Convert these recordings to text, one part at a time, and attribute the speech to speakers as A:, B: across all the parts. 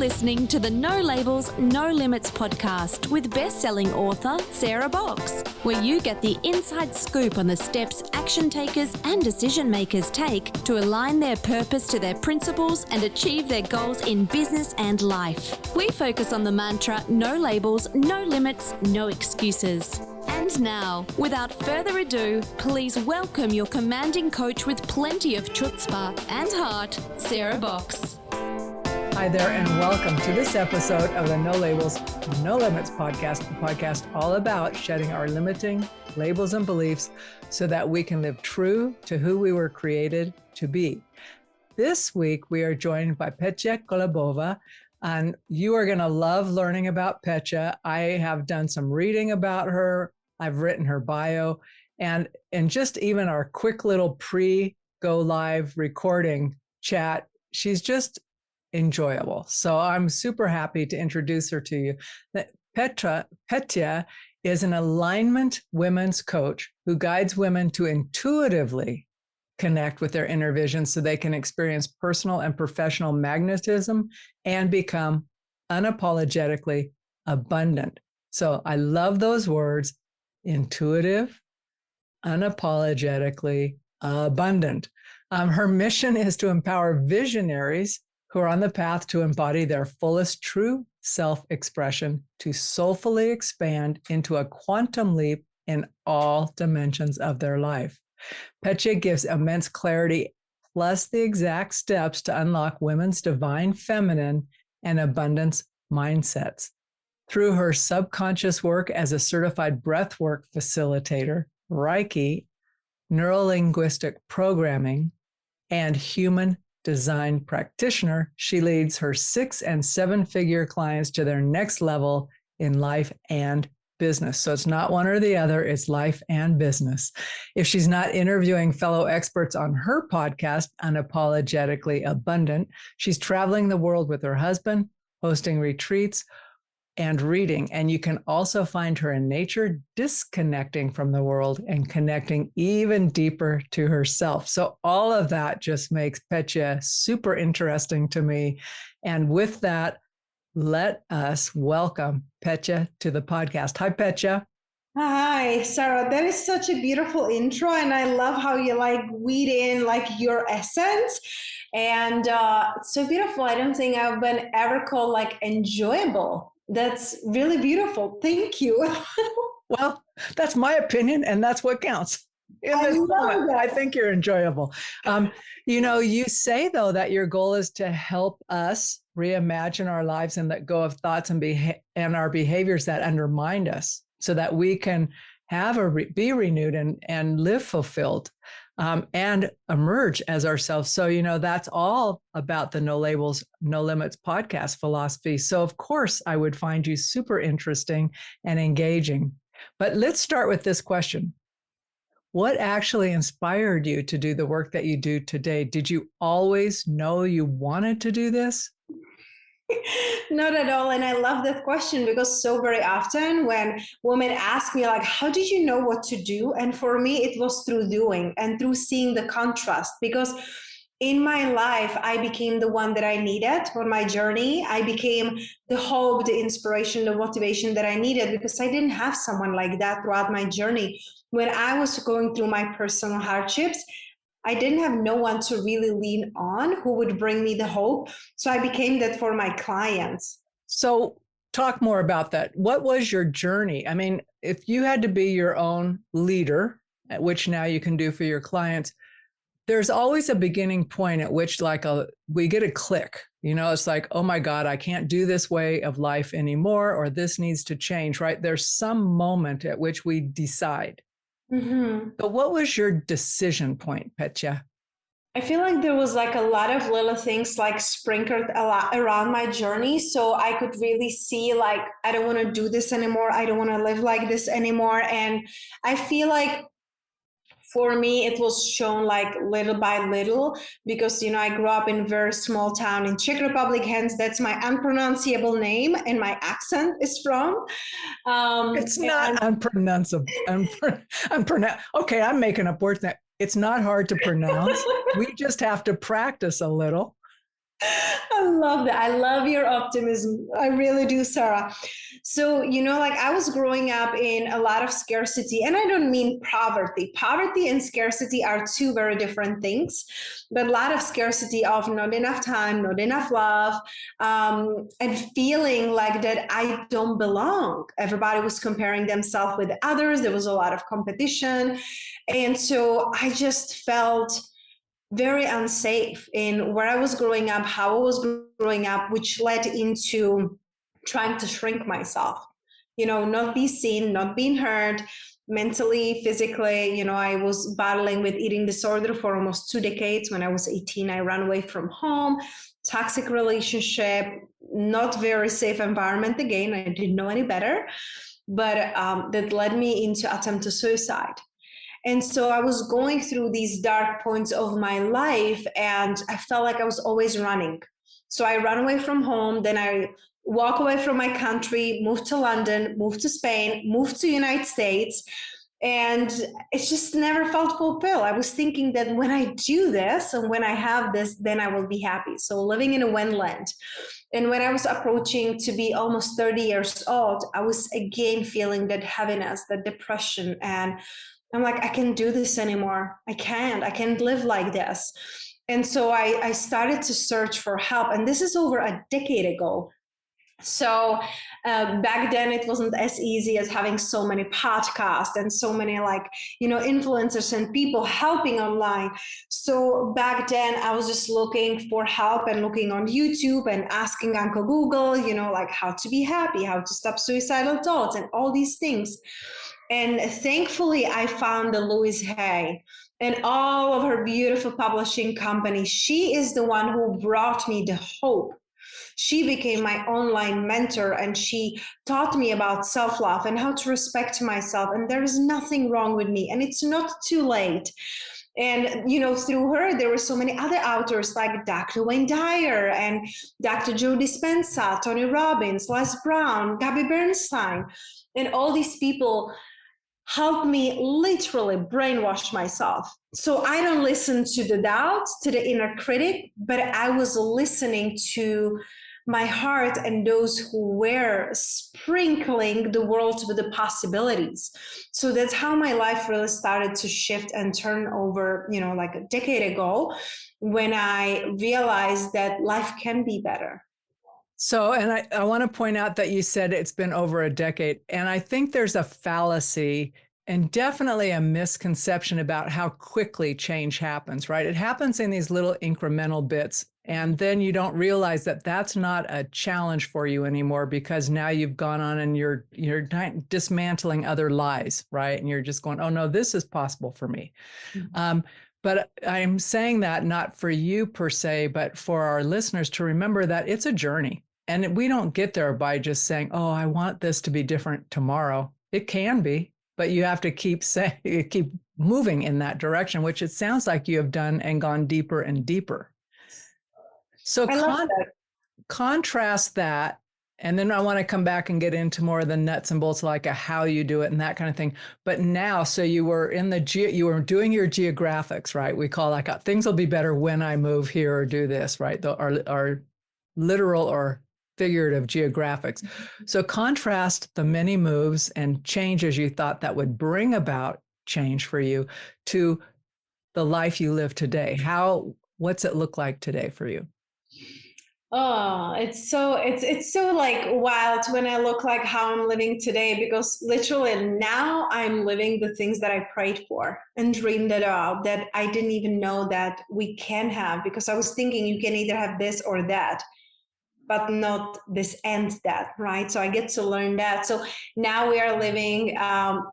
A: listening to the No Labels, No Limits podcast with best-selling author Sarah Box, where you get the inside scoop on the steps action takers and decision makers take to align their purpose to their principles and achieve their goals in business and life. We focus on the mantra, no labels, no limits, no excuses. And now, without further ado, please welcome your commanding coach with plenty of chutzpah and heart, Sarah Box.
B: Hi there, and welcome to this episode of the No Labels, No Limits podcast, the podcast all about shedding our limiting labels and beliefs so that we can live true to who we were created to be. This week, we are joined by Petia Kolibova, and you are going to love learning about Petia. I have done some reading about her. I've written her bio, and in just even our quick little pre-go live recording chat, she's just enjoyable. So I'm super happy to introduce her to you. Petia is an alignment women's coach who guides women to intuitively connect with their inner vision so they can experience personal and professional magnetism and become unapologetically abundant. So I love those words, intuitive, unapologetically abundant. Her mission is to empower visionaries who are on the path to embody their fullest true self-expression, to soulfully expand into a quantum leap in all dimensions of their life. Petia gives immense clarity, plus the exact steps to unlock women's divine feminine and abundance mindsets. Through her subconscious work as a certified breathwork facilitator, Reiki, neuro-linguistic programming, and human design practitioner, she leads her 6- and 7-figure clients to their next level in life and business. So it's not one or the other, it's life and business. If she's not interviewing fellow experts on her podcast, Unapologetically Abundant, she's traveling the world with her husband, hosting retreats, and reading. And you can also find her in nature, disconnecting from the world and connecting even deeper to herself. So all of that just makes Petia super interesting to me. And with that, let us welcome Petia to the podcast. Hi, Petia.
C: Hi, Sarah. That is such a beautiful intro. And I love how you weed in your essence. And it's so beautiful. I don't think I've been ever called enjoyable. That's really beautiful. Thank you.
B: Well, that's my opinion, and that's what counts. In this moment, I think you're enjoyable. You say, though, that your goal is to help us reimagine our lives and let go of thoughts and our behaviors that undermine us so that we can be renewed and live fulfilled and emerge as ourselves. So, that's all about the No Labels, No Limits podcast philosophy. So, of course, I would find you super interesting and engaging. But let's start with this question. What actually inspired you to do the work that you do today? Did you always know you wanted to do this?
C: Not at all. And I love that question because so very often when women ask me how did you know what to do? And for me, it was through doing and through seeing the contrast, because in my life, I became the one that I needed on my journey. I became the hope, the inspiration, the motivation that I needed because I didn't have someone like that throughout my journey. When I was going through my personal hardships, I didn't have no one to really lean on who would bring me the hope. So I became that for my clients.
B: So talk more about that. What was your journey? I mean, if you had to be your own leader, which now you can do for your clients, there's always a beginning point at which we get a click. It's oh my God, I can't do this way of life anymore, or this needs to change, right? There's some moment at which we decide. Mm-hmm. But what was your decision point, Petia?
C: I feel like there was a lot of little things sprinkled a lot around my journey. So I could really see I don't want to do this anymore. I don't want to live like this anymore. And I feel for me, it was shown little by little because, I grew up in a very small town in Czech Republic, hence that's my unpronounceable name and my accent is from.
B: It's not unpronounceable. Okay, I'm making up words now. It's not hard to pronounce. We just have to practice a little.
C: I love that. I love your optimism. I really do, Sarah. So, like I was growing up in a lot of scarcity, and I don't mean poverty. Poverty and scarcity are two very different things, but a lot of scarcity of not enough time, not enough love, and feeling like that I don't belong. Everybody was comparing themselves with others. There was a lot of competition. And so I just felt very unsafe in where I was growing up, how I was growing up, which led into trying to shrink myself, not be seen, not being heard mentally, physically. I was battling with eating disorder for almost 2 decades. When I was 18, I ran away from home, toxic relationship, not very safe environment again. I didn't know any better, but that led me into attempt to suicide. And so I was going through these dark points of my life, and I felt like I was always running. So I ran away from home, then I walk away from my country, moved to London, moved to Spain, moved to United States, and it just never felt fulfilled. I was thinking that when I do this and when I have this, then I will be happy. So living in a wonderland. And when I was approaching to be almost 30 years old, I was again feeling that heaviness, that depression, and I'm like, I can't do this anymore. I can't live like this. And so I started to search for help. And this is over a decade ago. So back then it wasn't as easy as having so many podcasts and so many influencers and people helping online. So back then I was just looking for help and looking on YouTube and asking Uncle Google, how to be happy, how to stop suicidal thoughts and all these things. And thankfully, I found the Louise Hay and all of her beautiful publishing company. She is the one who brought me the hope. She became my online mentor, and she taught me about self-love and how to respect myself. And there is nothing wrong with me, and it's not too late. And, through her, there were so many other authors like Dr. Wayne Dyer and Dr. Joe Dispenza, Tony Robbins, Les Brown, Gabby Bernstein, and all these people helped me literally brainwash myself. So I don't listen to the doubts, to the inner critic, but I was listening to my heart and those who were sprinkling the world with the possibilities. So that's how my life really started to shift and turn over, like a decade ago, when I realized that life can be better.
B: So, and I want to point out that you said it's been over a decade. And I think there's a fallacy and definitely a misconception about how quickly change happens, right? It happens in these little incremental bits. And then you don't realize that that's not a challenge for you anymore, because now you've gone on and you're dismantling other lies, right? And you're just going, oh no, this is possible for me. Mm-hmm. But I'm saying that not for you per se, but for our listeners to remember that it's a journey. And we don't get there by just saying, oh, I want this to be different tomorrow. It can be, but you have to keep moving in that direction, which it sounds like you have done and gone deeper and deeper. So contrast that. And then I want to come back and get into more of the nuts and bolts, like how you do it and that kind of thing. But now, so you were you were doing your geographics, right? We call things will be better when I move here or do this, right? Our literal or figurative geographics. So contrast the many moves and changes you thought that would bring about change for you to the life you live today. What's it look like today for you?
C: Oh, it's so wild when I look like how I'm living today, because literally now I'm living the things that I prayed for and dreamed about, that I didn't even know that we can have, because I was thinking you can either have this or that, but not this and that, right? So I get to learn that. So now we are living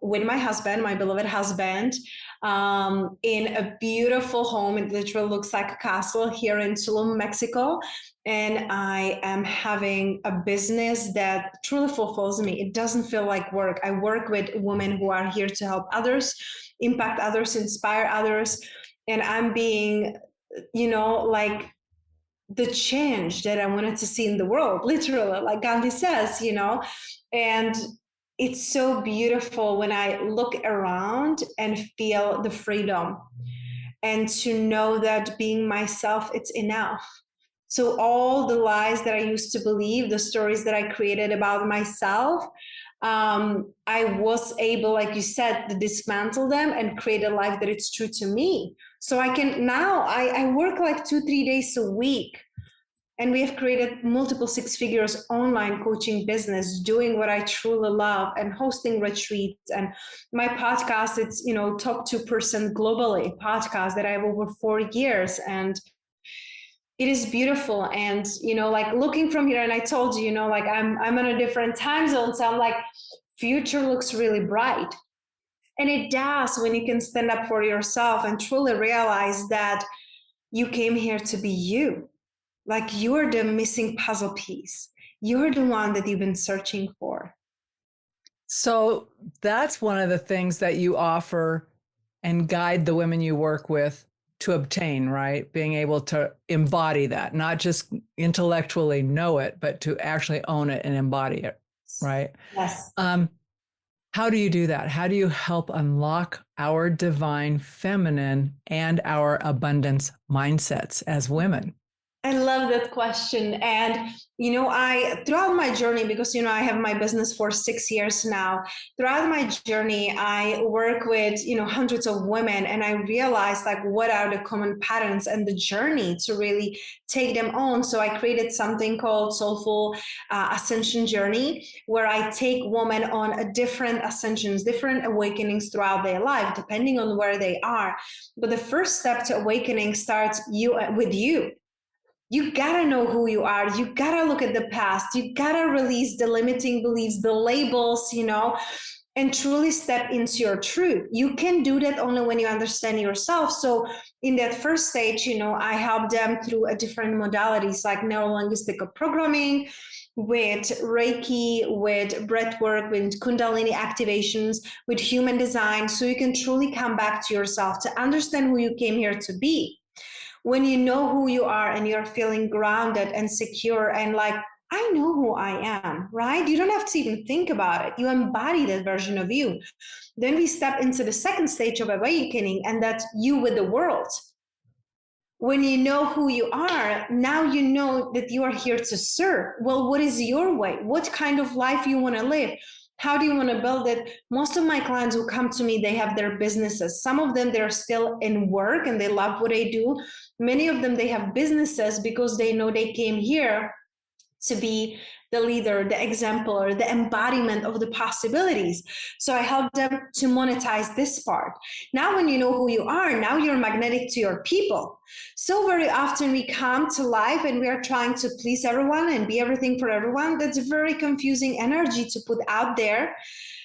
C: with my husband, my beloved husband, in a beautiful home. It literally looks like a castle here in Tulum, Mexico. And I am having a business that truly fulfills me. It doesn't feel like work. I work with women who are here to help others, impact others, inspire others. And I'm being, like the change that I wanted to see in the world, literally, like Gandhi says, and it's so beautiful when I look around and feel the freedom and to know that being myself, it's enough. So all the lies that I used to believe, the stories that I created about myself, I was able, like you said, to dismantle them and create a life that it's true to me. So I can now, I work like 2-3 days a week. And we have created multiple six figures online coaching business, doing what I truly love and hosting retreats. And my podcast, it's, top 2% globally podcast that I have over 4 years. And it is beautiful. And, like looking from here, and I told you, like I'm in a different time zone. So I'm like, future looks really bright. And it does when you can stand up for yourself and truly realize that you came here to be you. Like you're the missing puzzle piece. You're the one that you've been searching for.
B: So that's one of the things that you offer and guide the women you work with to obtain, right? Being able to embody that, not just intellectually know it, but to actually own it and embody it, right?
C: Yes.
B: How do you do that? How do you help unlock our divine feminine and our abundance mindsets as women?
C: I love that question. And, throughout my journey, because, I have my business for 6 years now, throughout my journey, I work with, hundreds of women, and I realized like what are the common patterns and the journey to really take them on. So I created something called Soulful Ascension Journey, where I take women on a different ascensions, different awakenings throughout their life, depending on where they are. But the first step to awakening starts with you. You gotta know who you are. You gotta look at the past. You gotta release the limiting beliefs, the labels, and truly step into your truth. You can do that only when you understand yourself. So in that first stage, I help them through a different modalities like neuro-linguistic programming, with Reiki, with breath work, with Kundalini activations, with human design. So you can truly come back to yourself to understand who you came here to be. When you know who you are and you're feeling grounded and secure and like, I know who I am, right? You don't have to even think about it. You embody that version of you. Then we step into the second stage of awakening, and that's you with the world. When you know who you are, now you know that you are here to serve. Well, what is your way? What kind of life you want to live? How do you want to build it? Most of my clients who come to me, they have their businesses. Some of them, they're still in work and they love what they do. Many of them, they have businesses because they know they came here to be the leader, the example, or the embodiment of the possibilities. So I help them to monetize this part. Now, when you know who you are, now you're magnetic to your people. So very often we come to life and we are trying to please everyone and be everything for everyone. That's a very confusing energy to put out there.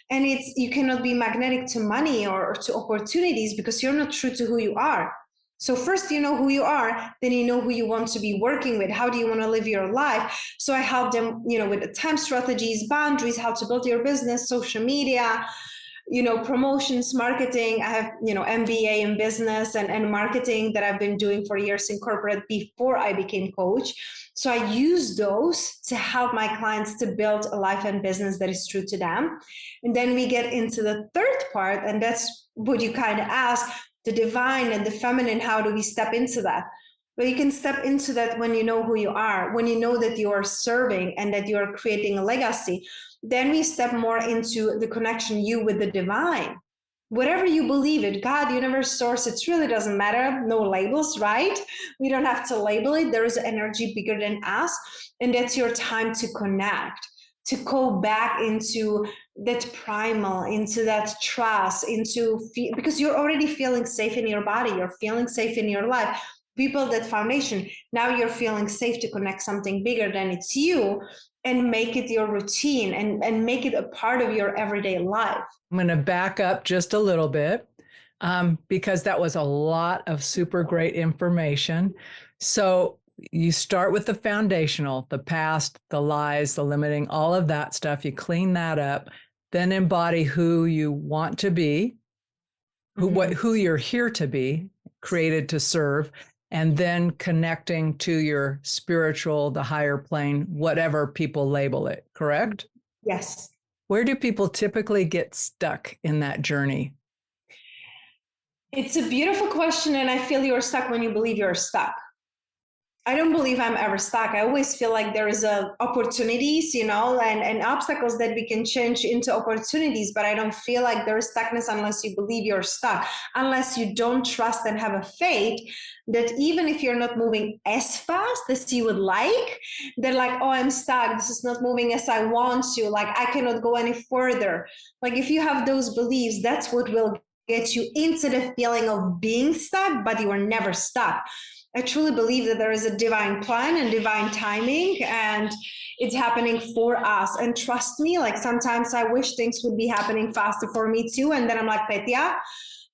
C: And you cannot be magnetic to money or to opportunities because you're not true to who you are. So first, you know who you are, then you know who you want to be working with. How do you want to live your life? So I help them, with the time strategies, boundaries, how to build your business, social media, promotions, marketing. I have, MBA in business and marketing that I've been doing for years in corporate before I became coach. So I use those to help my clients to build a life and business that is true to them. And then we get into the third part, and that's what you kind of asked. The divine and the feminine, how do we step into that? But you can step into that when you know who you are, when you know that you are serving and that you are creating a legacy. Then we step more into the connection you with the divine. Whatever you believe in, God, universe, source, it really doesn't matter. No labels, right? We don't have to label it. There is an energy bigger than us. And that's your time to connect, to go back into that primal, into that trust, because you're already feeling safe in your body, you're feeling safe in your life. We build that foundation. Now you're feeling safe to connect something bigger than it's you and make it your routine and make it a part of your everyday life.
B: I'm going to back up just a little bit because that was a lot of super great information. So you start with the foundational, the past, the lies, the limiting, all of that stuff. You clean that up, then embody who you want to be, who you're here to be, created to serve, and then connecting to your spiritual, the higher plane, whatever people label it, correct?
C: Yes.
B: Where do people typically get stuck in that journey?
C: It's a beautiful question, and I feel you're stuck when you believe you're stuck. I don't believe I'm ever stuck. I always feel like there is opportunities, and obstacles that we can change into opportunities. But I don't feel like there is stuckness unless you believe you're stuck, unless you don't trust and have a faith that even if you're not moving as fast as you would like, they're like, oh, I'm stuck. This is not moving as I want to. Like, I cannot go any further. Like, if you have those beliefs, that's what will get you into the feeling of being stuck, but you are never stuck. I truly believe that there is a divine plan and divine timing, and it's happening for us. And trust me, like sometimes I wish things would be happening faster for me too. And then I'm like, Petia,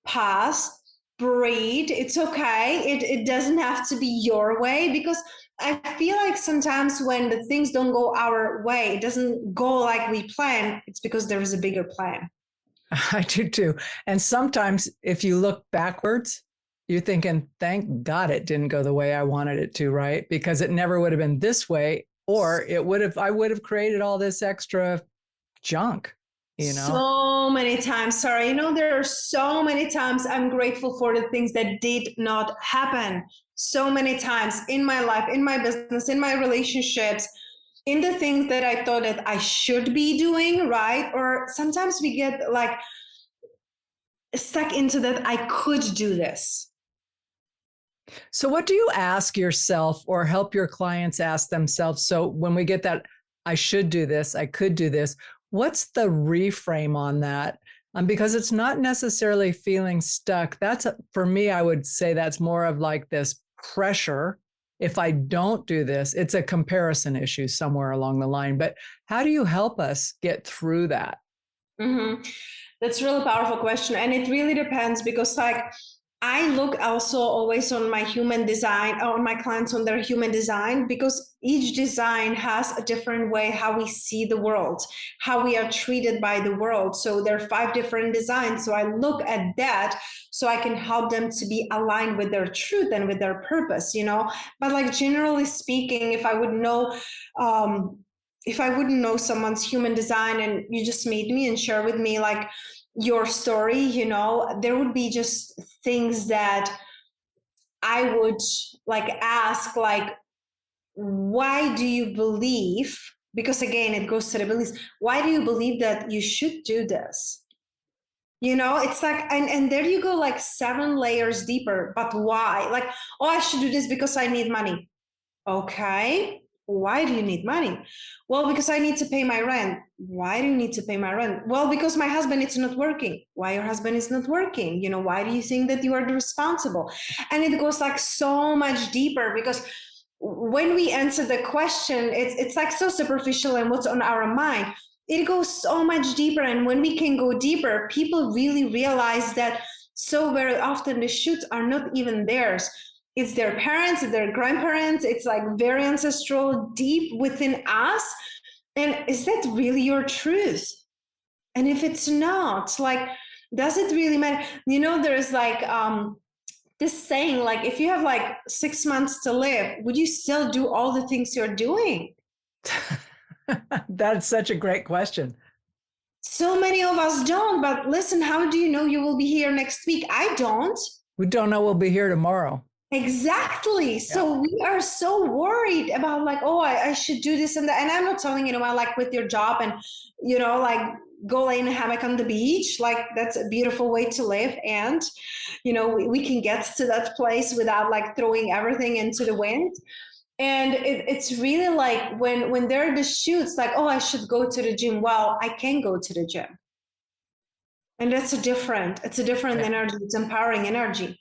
C: pause, breathe. It's okay. It doesn't have to be your way, because I feel like sometimes when the things don't go our way, it doesn't go like we plan, it's because there is a bigger plan.
B: I do too. And sometimes if you look backwards, you're thinking, thank God it didn't go the way I wanted it to, right? Because it never would have been this way, or I would have created all this extra junk,
C: So many times, Sarah, there are so many times I'm grateful for the things that did not happen. So many times in my life, in my business, in my relationships, in the things that I thought that I should be doing, right? Or sometimes we get like stuck into that I could do this.
B: So what do you ask yourself or help your clients ask themselves? So when we get that, I should do this, I could do this, what's the reframe on that? Because it's not necessarily feeling stuck. For me, I would say that's more of like this pressure. If I don't do this, it's a comparison issue somewhere along the line. But how do you help us get through that?
C: Mm-hmm. That's a really powerful question. And it really depends, because like I look also always on my human design, on my clients on their human design, because each design has a different way how we see the world, how we are treated by the world. So there are 5 different designs. So I look at that so I can help them to be aligned with their truth and with their purpose, But like generally speaking, if I wouldn't know someone's human design and you just meet me and share with me like your story, there would be just things that I would like ask, like, why do you believe? Because again, it goes to the beliefs. Why do you believe that you should do this? It's like, and there you go, like 7 layers deeper. But why? Like, oh, I should do this because I need money. Okay. Why do you need money? Well, because I need to pay my rent. Why do you need to pay my rent? Well, because my husband is not working. Why your husband is not working? Why do you think that you are responsible? And it goes like so much deeper, because when we answer the question, it's like so superficial and what's on our mind. It goes so much deeper. And when we can go deeper, people really realize that so very often the shoots are not even theirs. It's their parents, it's their grandparents. It's like very ancestral, deep within us. And is that really your truth? And if it's not, like, does it really matter? There's like this saying, like, if you have like 6 months to live, would you still do all the things you're doing?
B: That's such a great question.
C: So many of us don't. But listen, how do you know you will be here next week? I don't.
B: We don't know we'll be here tomorrow.
C: Exactly. Yeah. So we are so worried about like, oh, I should do this and that. And I'm not telling anyone like quit your job and, like go lay in a hammock on the beach. Like that's a beautiful way to live. And, we can get to that place without like throwing everything into the wind. And it's really like when there are the shoots like, oh, I should go to the gym. Well, I can go to the gym. And it's a different energy. It's empowering energy.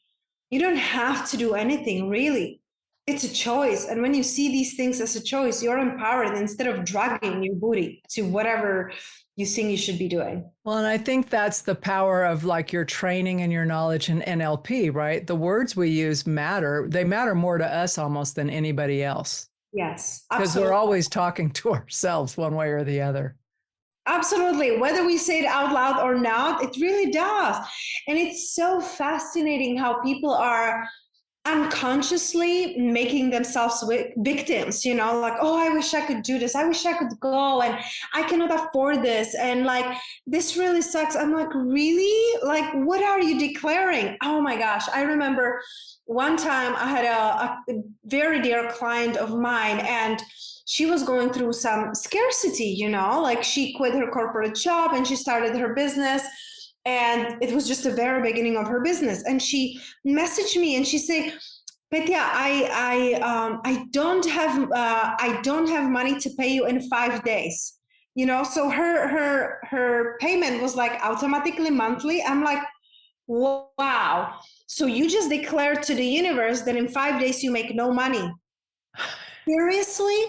C: You don't have to do anything, really. It's a choice. And when you see these things as a choice, you're empowered instead of dragging your booty to whatever you think you should be doing.
B: Well, and I think that's the power of like your training and your knowledge in NLP, right? The words we use matter. They matter more to us almost than anybody else.
C: Yes,
B: because we're always talking to ourselves one way or the other.
C: Absolutely. Whether we say it out loud or not, it really does. And it's so fascinating how people are unconsciously making themselves victims, like, oh, I wish I could do this. I wish I could go, and I cannot afford this. And like, this really sucks. I'm like, really? Like, what are you declaring? Oh my gosh. I remember one time I had a very dear client of mine, and she was going through some scarcity, like she quit her corporate job and she started her business. And it was just the very beginning of her business. And she messaged me and she said, Petia, I don't have money to pay you in 5 days. So her payment was like automatically monthly. I'm like, wow. So you just declared to the universe that in 5 days you make no money. Seriously?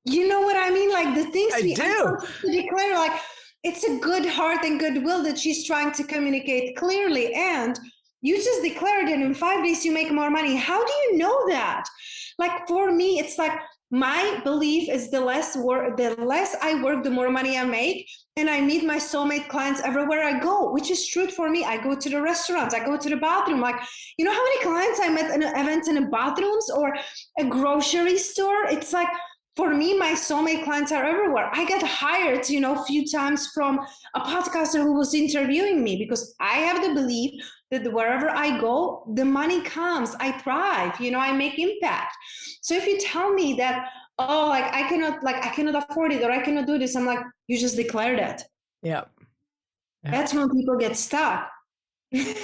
C: You know what I mean? Like the things we declare, like, it's a good heart and goodwill that she's trying to communicate clearly. And you just declared that in 5 days you make more money. How do you know that? Like for me, it's like my belief is the less I work, the more money I make. And I meet my soulmate clients everywhere I go, which is true for me. I go to the restaurants, I go to the bathroom. Like, you know how many clients I met in events in the bathrooms or a grocery store? It's like, for me, my soulmate clients are everywhere. I get hired, a few times from a podcaster who was interviewing me because I have the belief that wherever I go, the money comes. I thrive, I make impact. So if you tell me that, oh, like I cannot afford it or I cannot do this, I'm like, you just declared it.
B: Yeah.
C: That's when people get stuck. Right?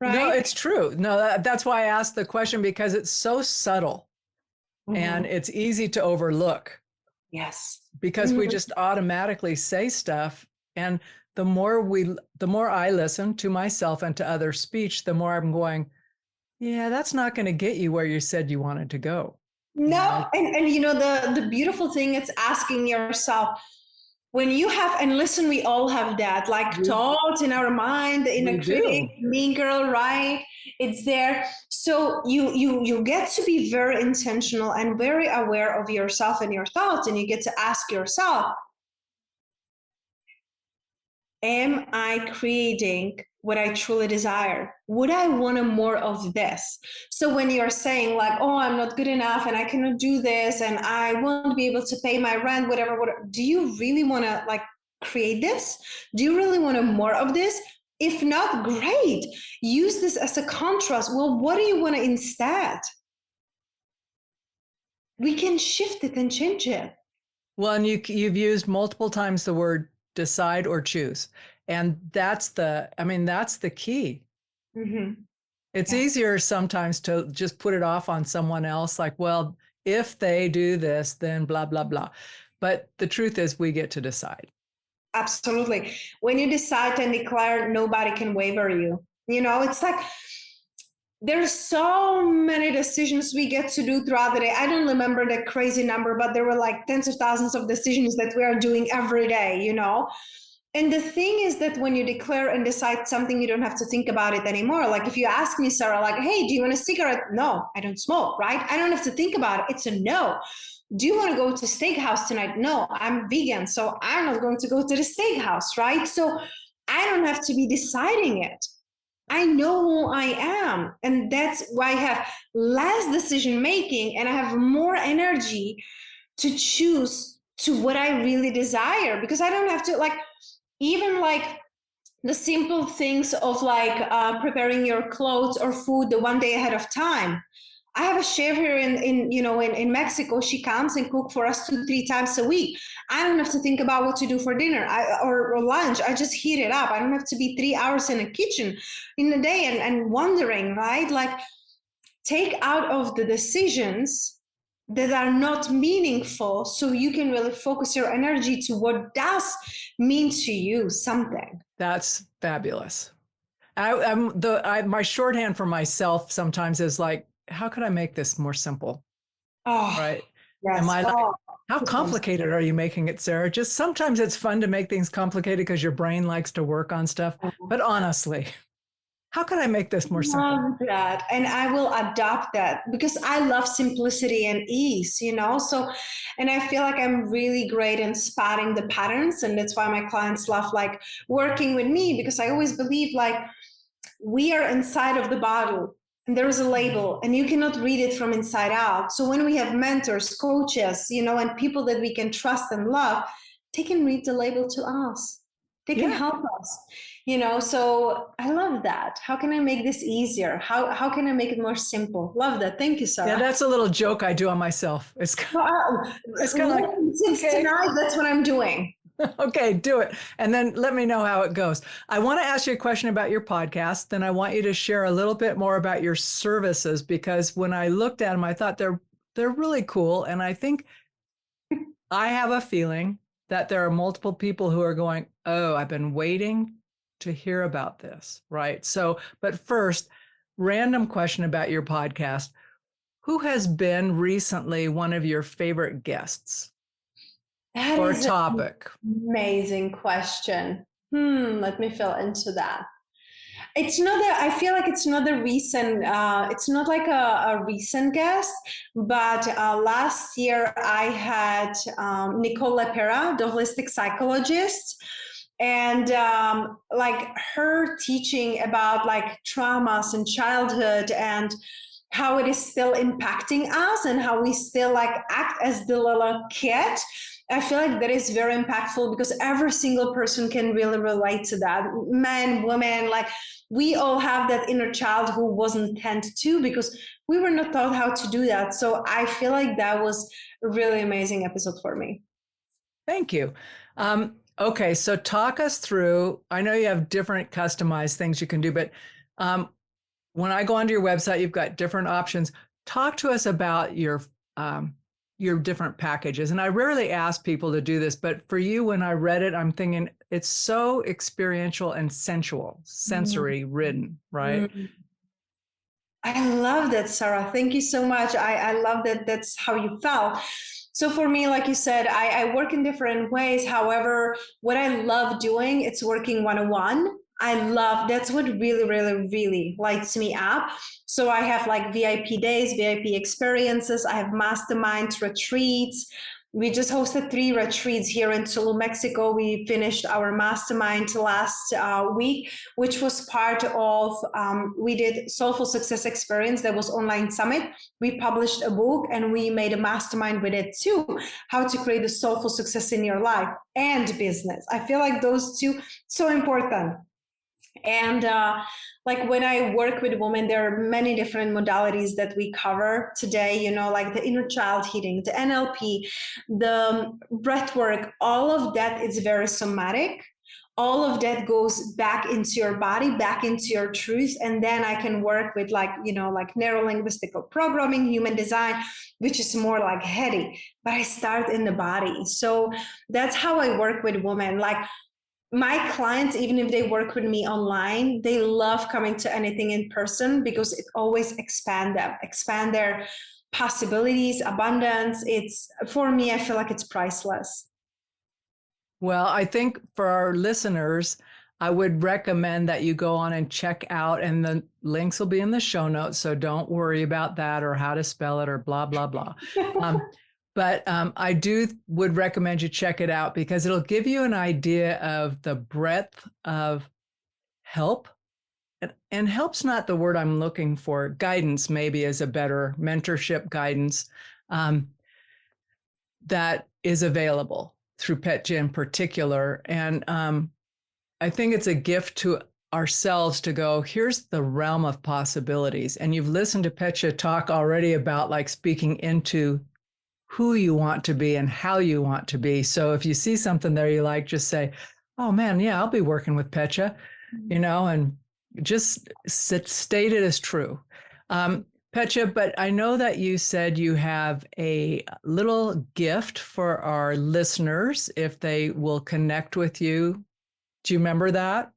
B: No, it's true. No, that's why I asked the question, because it's so subtle. Mm-hmm. And it's easy to overlook.
C: Yes.
B: Because we just automatically say stuff. And the more I listen to myself and to other speech, the more I'm going, yeah, that's not going to get you where you said you wanted to go.
C: No. And the beautiful thing is asking yourself, when you have, and listen, we all have that, like thoughts in our mind, in a critic, mean girl, right? It's there. So you get to be very intentional and very aware of yourself and your thoughts, and you get to ask yourself, am I creating what I truly desire? Would I want more of this? So when you're saying like, oh, I'm not good enough and I cannot do this and I won't be able to pay my rent, whatever, do you really want to like create this? Do you really want more of this? If not, great. Use this as a contrast. Well, what do you want instead? We can shift it and change it.
B: Well, and you've used multiple times the word decide or choose. And that's the key. Mm-hmm. It's easier sometimes to just put it off on someone else. Like, well, if they do this, then blah, blah, blah. But the truth is we get to decide.
C: Absolutely. When you decide and declare, nobody can waver you. It's like, there's so many decisions we get to do throughout the day. I don't remember the crazy number, but there were like tens of thousands of decisions that we are doing every day, And the thing is that when you declare and decide something, you don't have to think about it anymore. Like if you ask me, Sarah, like, hey, do you want a cigarette? No, I don't smoke, right? I don't have to think about it. It's a no. Do you want to go to steakhouse tonight? No, I'm vegan, so I'm not going to go to the steakhouse, right? So I don't have to be deciding it. I know who I am. And that's why I have less decision making and I have more energy to choose to what I really desire, because I don't have to even the simple things of preparing your clothes or food the one day ahead of time. I have a chef here in Mexico. She comes and cooks for us 2-3 times a week. I don't have to think about what to do for dinner or lunch. I just heat it up. I don't have to be 3 hours in a kitchen in a day and wondering, right? Like, take out of the decisions that are not meaningful so you can really focus your energy to what does mean to you something.
B: That's fabulous. My shorthand for myself sometimes is like, how could I make this more simple? Oh, right. Yes. Am I how complicated are you making it, Sarah? Just sometimes it's fun to make things complicated because your brain likes to work on stuff. But honestly, how can I make this more simple?
C: I love that. And I will adopt that because I love simplicity and ease, So, and I feel like I'm really great in spotting the patterns. And that's why my clients love working with me, because I always believe we are inside of the bottle. and there is a label, and you cannot read it from inside out. So when we have mentors, coaches, and people that we can trust and love, they can read the label to us. They can help us, so I love that. How can I make this easier? How can I make it more simple? Love that. Thank you, Sarah.
B: Yeah, that's a little joke I do on myself. It's kind of like,
C: since tonight, that's what I'm doing.
B: Okay, do it. And then let me know how it goes. I want to ask you a question about your podcast. Then I want you to share a little bit more about your services, because when I looked at them, I thought they're really cool. And I think I have a feeling that there are multiple people who are going, oh, I've been waiting to hear about this, right? So, but first, random question about your podcast. Who has been recently one of your favorite guests?
C: That
B: or
C: is
B: topic?
C: Amazing question. Let me fill into that. It's not that I feel like it's not a recent, it's not like a recent guest, but last year I had Nicole Lepera, the holistic psychologist, and like her teaching about like traumas in childhood and how it is still impacting us and how we still like act as the little kid. I feel like that is very impactful because every single person can really relate to that. Men, women, like we all have that inner child who wasn't tended to because we were not taught how to do that. So I feel like that was a really amazing episode for me.
B: Thank you. Okay, so talk us through, I know you have different customized things you can do, but when I go onto your website, you've got different options. Talk to us about your different packages. And I rarely ask people to do this, but for you, when I read it, I'm thinking it's so experiential and sensual, sensory ridden, right?
C: I love that, Sarah. Thank you so much. I love that that's how you felt. So for me, like you said, I work in different ways. However, what I love doing, it's working one-on-one. That's what really, really, really lights me up. So I have like VIP days, VIP experiences. I have mastermind retreats. We just hosted 3 retreats here in Tulum, Mexico. We finished our mastermind last week, which was part of, we did Soulful Success Experience. That was online summit. We published a book and we made a mastermind with it too. How to create a soulful success in your life and business. I feel like those two so important. And like when I work with women, there are many different modalities that we cover today, like the inner child healing, the NLP, the breath work, all of that is very somatic. All of that goes back into your body, back into your truth. And then I can work with like neuro-linguistical programming, human design, which is more like heady, but I start in the body. So that's how I work with women. Like, my clients, even if they work with me online, they love coming to anything in person because it always expand their possibilities, abundance. It's, for me, I feel like it's priceless.
B: Well, I think for our listeners, I would recommend that you go on and check out, and the links will be in the show notes. So don't worry about that or how to spell it or blah, blah, blah. But I would recommend you check it out because it'll give you an idea of the breadth of help. And help's not the word I'm looking for. Guidance maybe is a better mentorship guidance that is available through Petia in particular. And I think it's a gift to ourselves to go, here's the realm of possibilities. And you've listened to Petia talk already about like speaking into who you want to be and how you want to be. So if you see something there you like, just say, oh man, yeah, I'll be working with Petia, and just state it as true. Petia, but I know that you said you have a little gift for our listeners if they will connect with you. Do you remember that?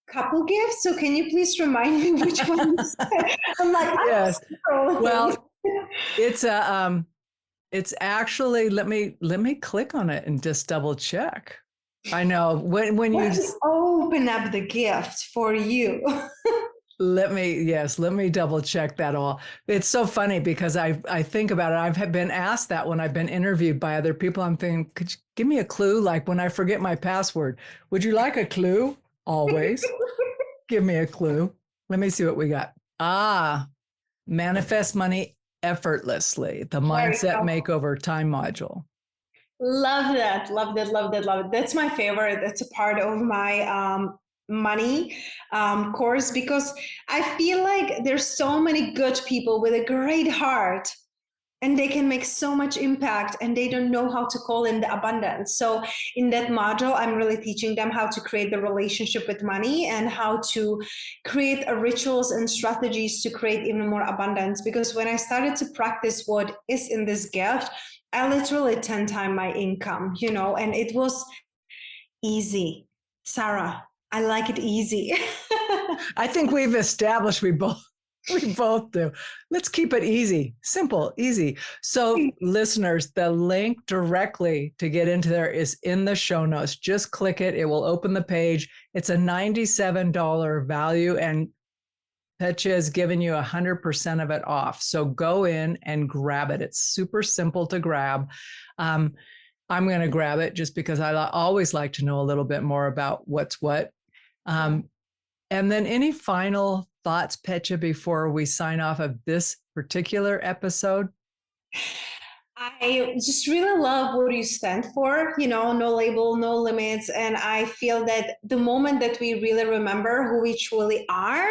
C: Couple gifts. So can you please remind me which one? I'm like,
B: yes. Well, it's actually, let me click on it and just double check. I know when you
C: open up the gift for you.
B: Let me double check that all. It's so funny because I think about it. I've been asked that when I've been interviewed by other people. I'm thinking, could you give me a clue? Like when I forget my password, would you like a clue? Always. Give me a clue. Let me see what we got. Manifest money effortlessly, the mindset makeover time module.
C: Love that. Love that. Love that. Love it. That's my favorite. That's a part of my money course, because I feel like there's so many good people with a great heart, and they can make so much impact, and they don't know how to call in the abundance. So in that module, I'm really teaching them how to create the relationship with money and how to create rituals and strategies to create even more abundance. Because when I started to practice what is in this gift, I literally 10 times my income, and it was easy. Sarah, I like it easy.
B: I think we've established we both do. Let's keep it easy, simple, easy. So listeners, the link directly to get into there is in the show notes. Just click it. It will open the page. It's a $97 value, and Petia has given you 100% of it off. So go in and grab it. It's super simple to grab. I'm going to grab it just because I always like to know a little bit more about what's what. And then any final thoughts, Petia, before we sign off of this particular episode?
C: I just really love what you stand for, no label, no limits. And I feel that the moment that we really remember who we truly are,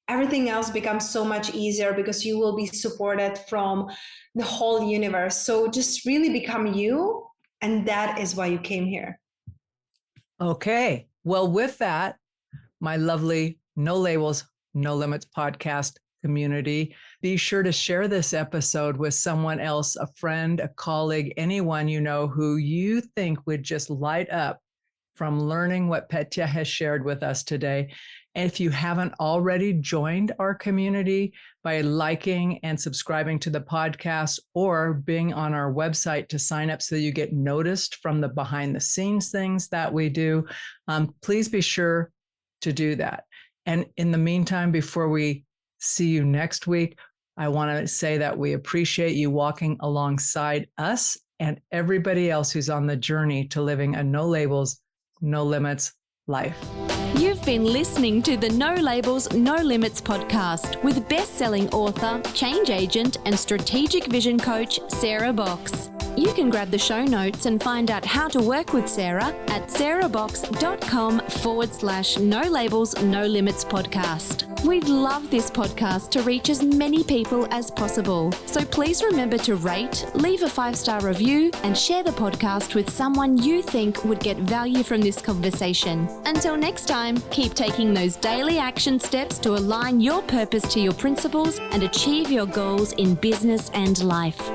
C: everything else becomes so much easier, because you will be supported from the whole universe. So just really become you. And that is why you came here.
B: Okay. Well, with that, my lovely No Labels, No Limits podcast community, be sure to share this episode with someone else, a friend, a colleague, anyone you know who you think would just light up from learning what Petia has shared with us today. And if you haven't already joined our community by liking and subscribing to the podcast, or being on our website to sign up so you get noticed from the behind the scenes things that we do, please be sure to do that. And in the meantime, before we see you next week, I want to say that we appreciate you walking alongside us and everybody else who's on the journey to living a no labels, no limits life.
A: You've been listening to the No Labels, No Limits podcast with best-selling author, change agent, and strategic vision coach, Sarah Box. You can grab the show notes and find out how to work with Sarah at sarahbox.com/No Labels, No Limits podcast. We'd love this podcast to reach as many people as possible. So please remember to rate, leave a 5-star review, and share the podcast with someone you think would get value from this conversation. Until next time, keep taking those daily action steps to align your purpose to your principles and achieve your goals in business and life.